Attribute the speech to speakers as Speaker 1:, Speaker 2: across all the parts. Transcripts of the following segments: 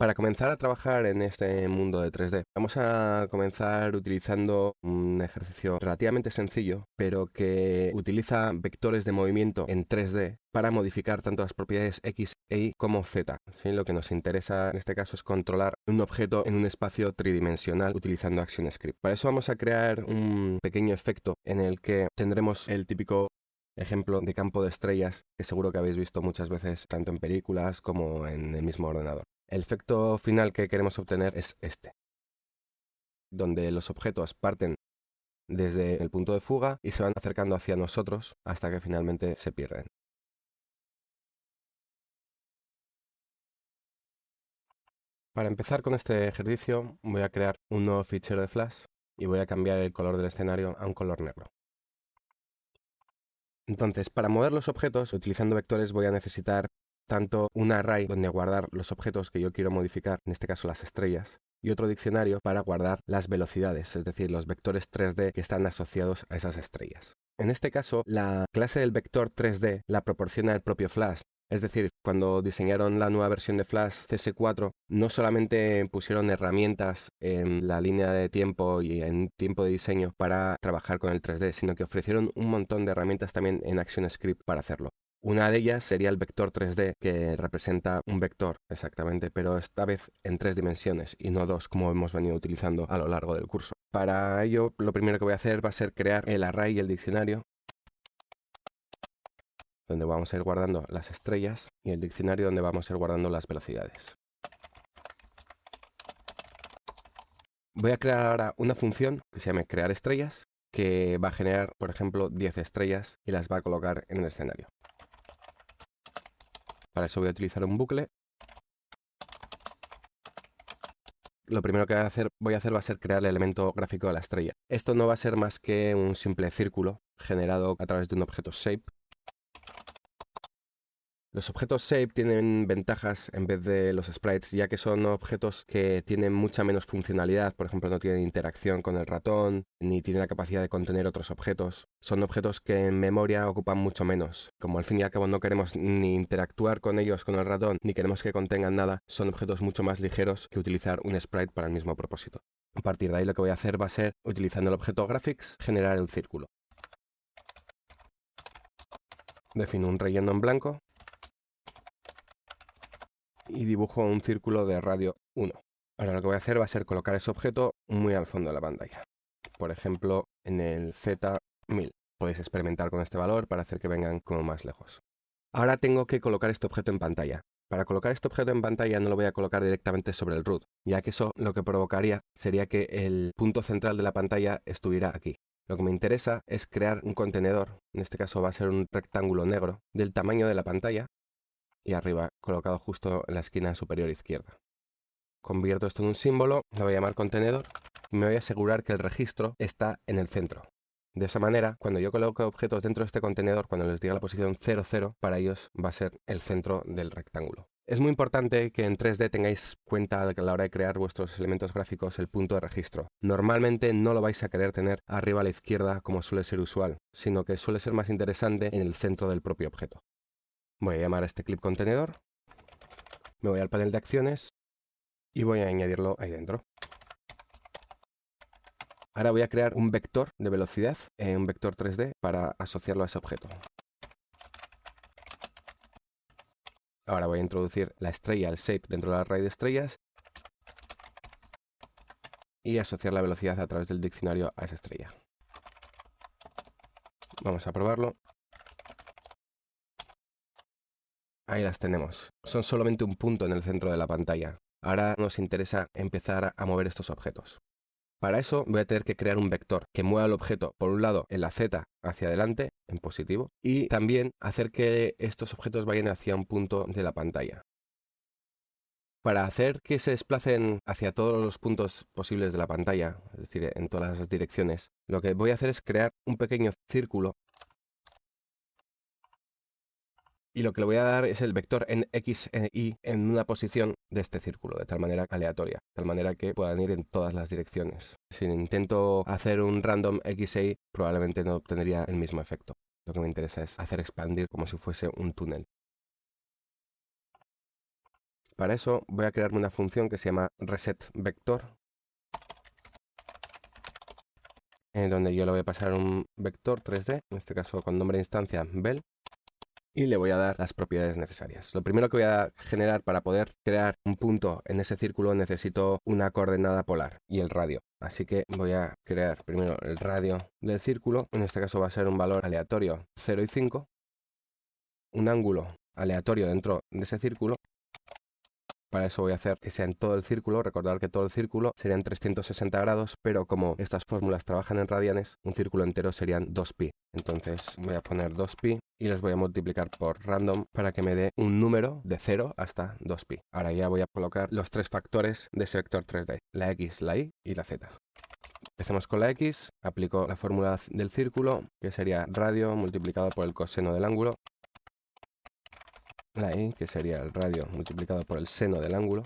Speaker 1: Para comenzar a trabajar en este mundo de 3D, vamos a comenzar utilizando un ejercicio relativamente sencillo, pero que utiliza vectores de movimiento en 3D para modificar tanto las propiedades X e Y como Z. ¿Sí? Lo que nos interesa en este caso es controlar un objeto en un espacio tridimensional utilizando ActionScript. Para eso vamos a crear un pequeño efecto en el que tendremos el típico ejemplo de campo de estrellas que seguro que habéis visto muchas veces tanto en películas como en el mismo ordenador. El efecto final que queremos obtener es este, donde los objetos parten desde el punto de fuga y se van acercando hacia nosotros hasta que finalmente se pierden. Para empezar con este ejercicio voy a crear un nuevo fichero de Flash y voy a cambiar el color del escenario a un color negro. Entonces, para mover los objetos utilizando vectores voy a necesitar tanto un array donde guardar los objetos que yo quiero modificar, en este caso las estrellas, y otro diccionario para guardar las velocidades, es decir, los vectores 3D que están asociados a esas estrellas. En este caso, la clase del vector 3D la proporciona el propio Flash. Es decir, cuando diseñaron la nueva versión de Flash CS4, no solamente pusieron herramientas en la línea de tiempo y en tiempo de diseño para trabajar con el 3D, sino que ofrecieron un montón de herramientas también en ActionScript para hacerlo. Una de ellas sería el vector 3D, que representa un vector exactamente, pero esta vez en 3 dimensiones y no 2 como hemos venido utilizando a lo largo del curso. Para ello, lo primero que voy a hacer va a ser crear el array y el diccionario, donde vamos a ir guardando las estrellas, y el diccionario donde vamos a ir guardando las velocidades. Voy a crear ahora una función que se llame crear estrellas, que va a generar, por ejemplo, 10 estrellas y las va a colocar en el escenario. Para eso voy a utilizar un bucle. Lo primero que voy a hacer va a ser crear el elemento gráfico de la estrella. Esto no va a ser más que un simple círculo generado a través de un objeto shape. Los objetos shape tienen ventajas en vez de los sprites, ya que son objetos que tienen mucha menos funcionalidad. Por ejemplo, no tienen interacción con el ratón, ni tienen la capacidad de contener otros objetos. Son objetos que en memoria ocupan mucho menos. Como al fin y al cabo no queremos ni interactuar con ellos con el ratón, ni queremos que contengan nada, son objetos mucho más ligeros que utilizar un sprite para el mismo propósito. A partir de ahí lo que voy a hacer va a ser, utilizando el objeto graphics, generar el círculo. Defino un relleno en blanco y dibujo un círculo de radio 1. Ahora lo que voy a hacer va a ser colocar ese objeto muy al fondo de la pantalla. Por ejemplo, en el Z1000. Podéis experimentar con este valor para hacer que vengan como más lejos. Ahora tengo que colocar este objeto en pantalla. Para colocar este objeto en pantalla no lo voy a colocar directamente sobre el root, ya que eso lo que provocaría sería que el punto central de la pantalla estuviera aquí. Lo que me interesa es crear un contenedor, en este caso va a ser un rectángulo negro, del tamaño de la pantalla, y arriba colocado justo en la esquina superior izquierda. Convierto esto en un símbolo, lo voy a llamar contenedor y me voy a asegurar que el registro está en el centro. De esa manera, cuando yo coloque objetos dentro de este contenedor, cuando les diga la posición 00, para ellos va a ser el centro del rectángulo. Es muy importante que en 3D tengáis cuenta a la hora de crear vuestros elementos gráficos el punto de registro. Normalmente no lo vais a querer tener arriba a la izquierda como suele ser usual, sino que suele ser más interesante en el centro del propio objeto. Voy a llamar a este clip contenedor, me voy al panel de acciones y voy a añadirlo ahí dentro. Ahora voy a crear un vector de velocidad, un vector 3D, para asociarlo a ese objeto. Ahora voy a introducir la estrella, el shape, dentro del array de estrellas y asociar la velocidad a través del diccionario a esa estrella. Vamos a probarlo. Ahí las tenemos. Son solamente un punto en el centro de la pantalla. Ahora nos interesa empezar a mover estos objetos. Para eso voy a tener que crear un vector que mueva el objeto, por un lado, en la Z hacia adelante, en positivo, y también hacer que estos objetos vayan hacia un punto de la pantalla. Para hacer que se desplacen hacia todos los puntos posibles de la pantalla, es decir, en todas las direcciones, lo que voy a hacer es crear un pequeño círculo. Y lo que le voy a dar es el vector en X e Y en una posición de este círculo, de tal manera aleatoria, de tal manera que puedan ir en todas las direcciones. Si intento hacer un random X e Y, probablemente no obtendría el mismo efecto. Lo que me interesa es hacer expandir como si fuese un túnel. Para eso voy a crearme una función que se llama resetVector, en donde yo le voy a pasar un vector 3D, en este caso con nombre de instancia Bell, y le voy a dar las propiedades necesarias. Lo primero que voy a generar para poder crear un punto en ese círculo necesito una coordenada polar y el radio. Así que voy a crear primero el radio del círculo, en este caso va a ser un valor aleatorio 0 y 5, un ángulo aleatorio dentro de ese círculo. Para eso voy a hacer que sea en todo el círculo. Recordar que todo el círculo serían 360 grados, pero como estas fórmulas trabajan en radianes, un círculo entero serían 2pi. Entonces voy a poner 2pi y los voy a multiplicar por random para que me dé un número de 0 hasta 2pi. Ahora ya voy a colocar los tres factores de ese vector 3D, la x, la y y la z. Empecemos con la x, aplico la fórmula del círculo, que sería radio multiplicado por el coseno del ángulo. La y, que sería el radio multiplicado por el seno del ángulo.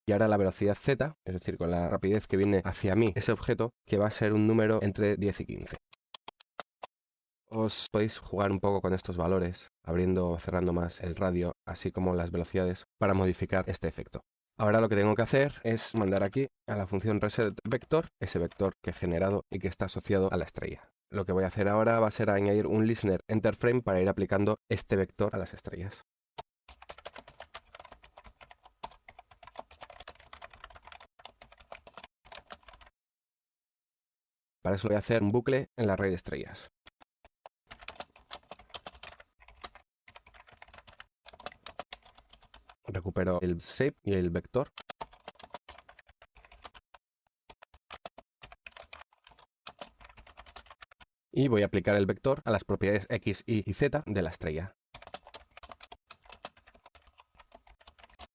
Speaker 1: Y ahora la velocidad z, es decir, con la rapidez que viene hacia mí ese objeto, que va a ser un número entre 10 y 15. Os podéis jugar un poco con estos valores, abriendo o cerrando más el radio, así como las velocidades, para modificar este efecto. Ahora lo que tengo que hacer es mandar aquí a la función resetVector, ese vector que he generado y que está asociado a la estrella. Lo que voy a hacer ahora va a ser añadir un listener enterFrame para ir aplicando este vector a las estrellas. Para eso voy a hacer un bucle en la array de estrellas. Recupero el shape y el vector. Y voy a aplicar el vector a las propiedades x, y z de la estrella.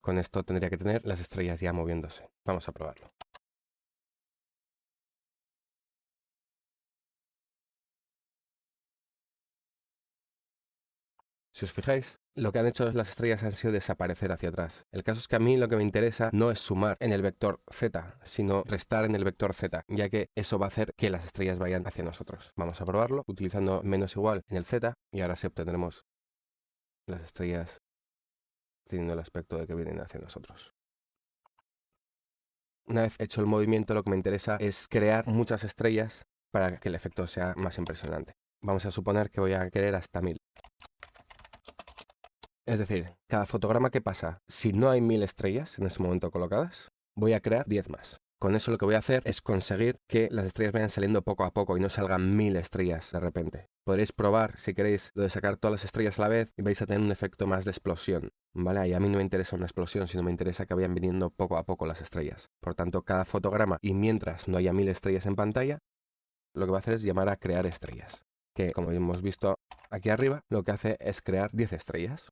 Speaker 1: Con esto tendría que tener las estrellas ya moviéndose. Vamos a probarlo. Si os fijáis, lo que han hecho las estrellas han sido desaparecer hacia atrás. El caso es que a mí lo que me interesa no es sumar en el vector z, sino restar en el vector z, ya que eso va a hacer que las estrellas vayan hacia nosotros. Vamos a probarlo utilizando menos igual en el z y ahora sí obtendremos las estrellas teniendo el aspecto de que vienen hacia nosotros. Una vez hecho el movimiento, lo que me interesa es crear muchas estrellas para que el efecto sea más impresionante. Vamos a suponer que voy a querer hasta 1000. Es decir, cada fotograma que pasa, si no hay 1000 estrellas en ese momento colocadas, voy a crear 10 más. Con eso lo que voy a hacer es conseguir que las estrellas vayan saliendo poco a poco y no salgan 1000 estrellas de repente. Podréis probar, si queréis, lo de sacar todas las estrellas a la vez y vais a tener un efecto más de explosión, ¿vale? Y a mí no me interesa una explosión, sino me interesa que vayan viniendo poco a poco las estrellas. Por tanto, cada fotograma, y mientras no haya 1000 estrellas en pantalla, lo que voy a hacer es llamar a crear estrellas. Que, como hemos visto aquí arriba, lo que hace es crear 10 estrellas.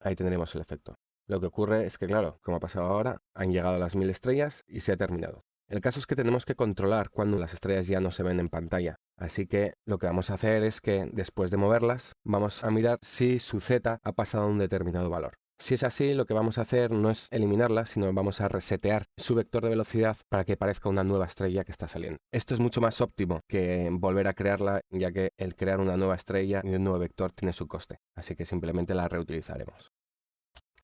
Speaker 1: Ahí tendremos el efecto. Lo que ocurre es que, claro, como ha pasado ahora, han llegado las 1000 estrellas y se ha terminado. El caso es que tenemos que controlar cuando las estrellas ya no se ven en pantalla. Así que lo que vamos a hacer es que, después de moverlas, vamos a mirar si su z ha pasado a un determinado valor. Si es así, lo que vamos a hacer no es eliminarla, sino vamos a resetear su vector de velocidad para que parezca una nueva estrella que está saliendo. Esto es mucho más óptimo que volver a crearla, ya que el crear una nueva estrella y un nuevo vector tiene su coste. Así que simplemente la reutilizaremos.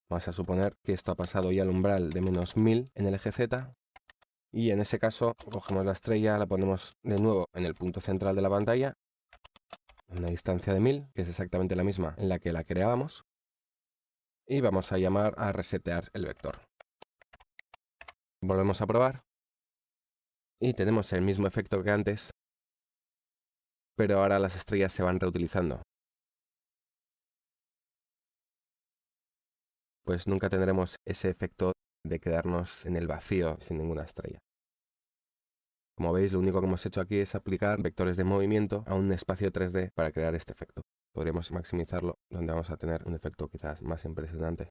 Speaker 1: Vamos a suponer que esto ha pasado ya al umbral de menos 1000 en el eje Z. Y en ese caso, cogemos la estrella, la ponemos de nuevo en el punto central de la pantalla, a una distancia de 1000, que es exactamente la misma en la que la creábamos. Y vamos a llamar a resetear el vector. Volvemos a probar. Y tenemos el mismo efecto que antes, pero ahora las estrellas se van reutilizando. Pues nunca tendremos ese efecto de quedarnos en el vacío sin ninguna estrella. Como veis, lo único que hemos hecho aquí es aplicar vectores de movimiento a un espacio 3D para crear este efecto. Podríamos maximizarlo, donde vamos a tener un efecto quizás más impresionante.